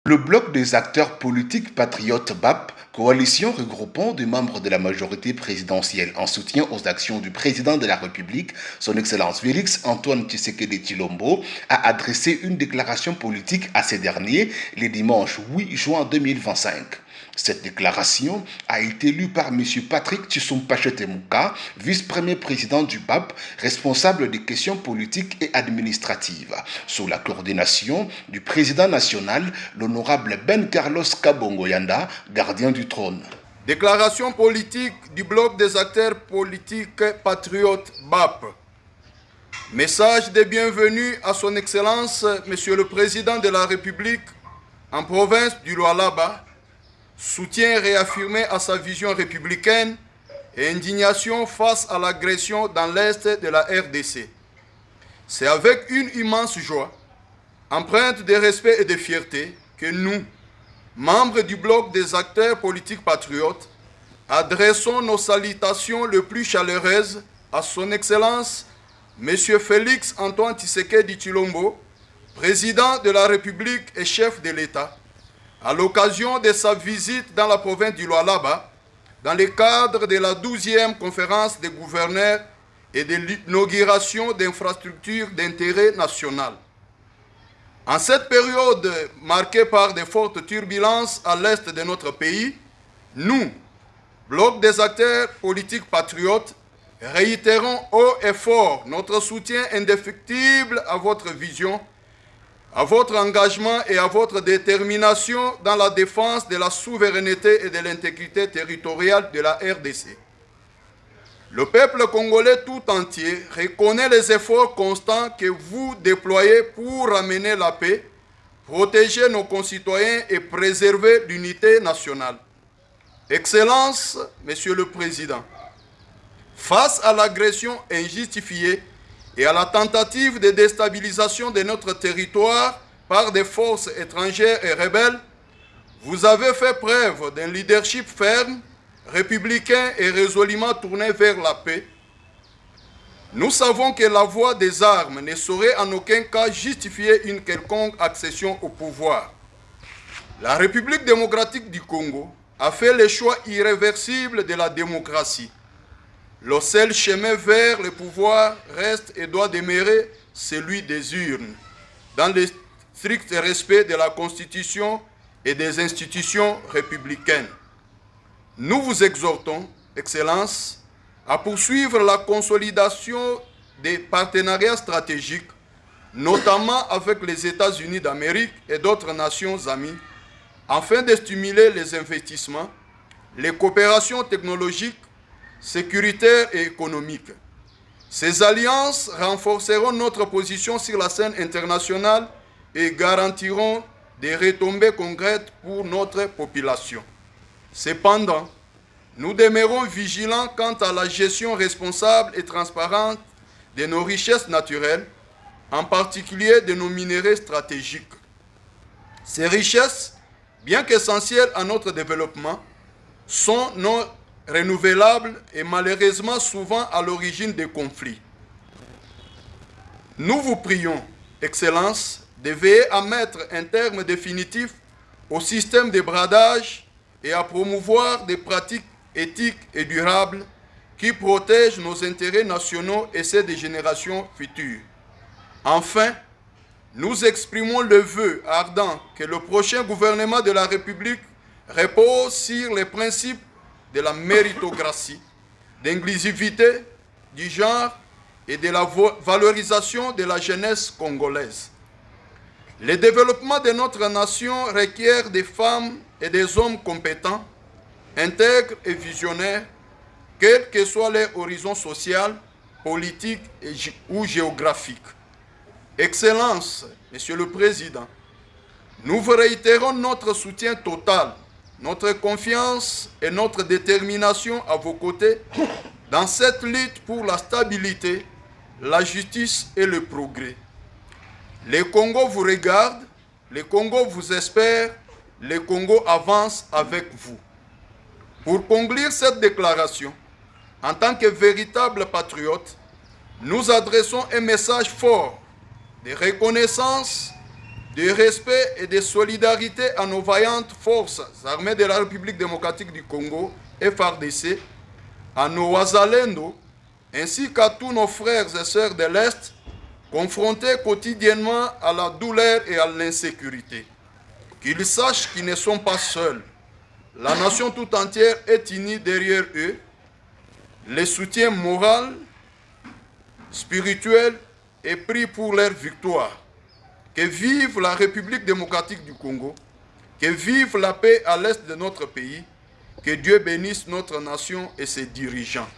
Le bloc des acteurs politiques patriotes BAP, coalition regroupant des membres de la majorité présidentielle en soutien aux actions du président de la République, son Excellence Félix Antoine Tshisekedi Tshilombo, a adressé une déclaration politique à ces derniers le dimanche 8 juin 2025. Cette déclaration a été lue par M. Patrick Tshissompache Temuka, vice-premier président du BAP, responsable des questions politiques et administratives, sous la coordination du président national, l'honorable Ben Carlos Kabongo Yanda, gardien du trône. Déclaration politique du bloc des acteurs politiques patriotes BAP. Message de bienvenue à son Excellence, Monsieur le Président de la République, en province du Lualaba. Soutien réaffirmé à sa vision républicaine et indignation face à l'agression dans l'Est de la RDC. C'est avec une immense joie, empreinte de respect et de fierté, que nous, membres du bloc des acteurs politiques patriotes, adressons nos salutations les plus chaleureuses à son Excellence, M. Félix Antoine Tshisekedi Tshilombo, président de la République et chef de l'État, à l'occasion de sa visite dans la province du Lualaba, dans le cadre de la 12e conférence des gouverneurs et de l'inauguration d'infrastructures d'intérêt national. En cette période marquée par de fortes turbulences à l'est de notre pays, nous, bloc des acteurs politiques patriotes, réitérons haut et fort notre soutien indéfectible à votre vision, à votre engagement et à votre détermination dans la défense de la souveraineté et de l'intégrité territoriale de la RDC. Le peuple congolais tout entier reconnaît les efforts constants que vous déployez pour ramener la paix, protéger nos concitoyens et préserver l'unité nationale. Excellence, Monsieur le Président, face à l'agression injustifiée et à la tentative de déstabilisation de notre territoire par des forces étrangères et rebelles, vous avez fait preuve d'un leadership ferme, républicain et résolument tourné vers la paix. Nous savons que la voie des armes ne saurait en aucun cas justifier une quelconque accession au pouvoir. La République démocratique du Congo a fait le choix irréversible de la démocratie. Le seul chemin vers le pouvoir reste et doit demeurer celui des urnes, dans le strict respect de la Constitution et des institutions républicaines. Nous vous exhortons, Excellence, à poursuivre la consolidation des partenariats stratégiques, notamment avec les États-Unis d'Amérique et d'autres nations amies, afin de stimuler les investissements, les coopérations technologiques, sécuritaires et économiques. Ces alliances renforceront notre position sur la scène internationale et garantiront des retombées concrètes pour notre population. Cependant, nous demeurons vigilants quant à la gestion responsable et transparente de nos richesses naturelles, en particulier de nos minéraux stratégiques. Ces richesses, bien qu'essentielles à notre développement, sont non renouvelables et malheureusement souvent à l'origine des conflits. Nous vous prions, Excellence, de veiller à mettre un terme définitif au système de bradage et à promouvoir des pratiques éthiques et durables qui protègent nos intérêts nationaux et ceux des générations futures. Enfin, nous exprimons le vœu ardent que le prochain gouvernement de la République repose sur les principes de la méritocratie, d'inclusivité, du genre et de la valorisation de la jeunesse congolaise. Le développement de notre nation requiert des femmes et des hommes compétents, intègres et visionnaires, quel que soit leur horizon social, politique ou géographique. Excellence, Monsieur le Président, nous vous réitérons notre soutien total, notre confiance et notre détermination à vos côtés dans cette lutte pour la stabilité, la justice et le progrès. Le Congo vous regarde, le Congo vous espère, le Congo avance avec vous. Pour conclure cette déclaration, en tant que véritables patriotes, nous adressons un message fort de reconnaissance de respect et de solidarité à nos vaillantes forces armées de la République démocratique du Congo, FARDC, à nos Wazalendo, ainsi qu'à tous nos frères et sœurs de l'Est, confrontés quotidiennement à la douleur et à l'insécurité. Qu'ils sachent qu'ils ne sont pas seuls. La nation tout entière est unie derrière eux. Les soutiens moral, spirituel et prie pour leur victoire. Que vive la République démocratique du Congo, que vive la paix à l'est de notre pays, que Dieu bénisse notre nation et ses dirigeants.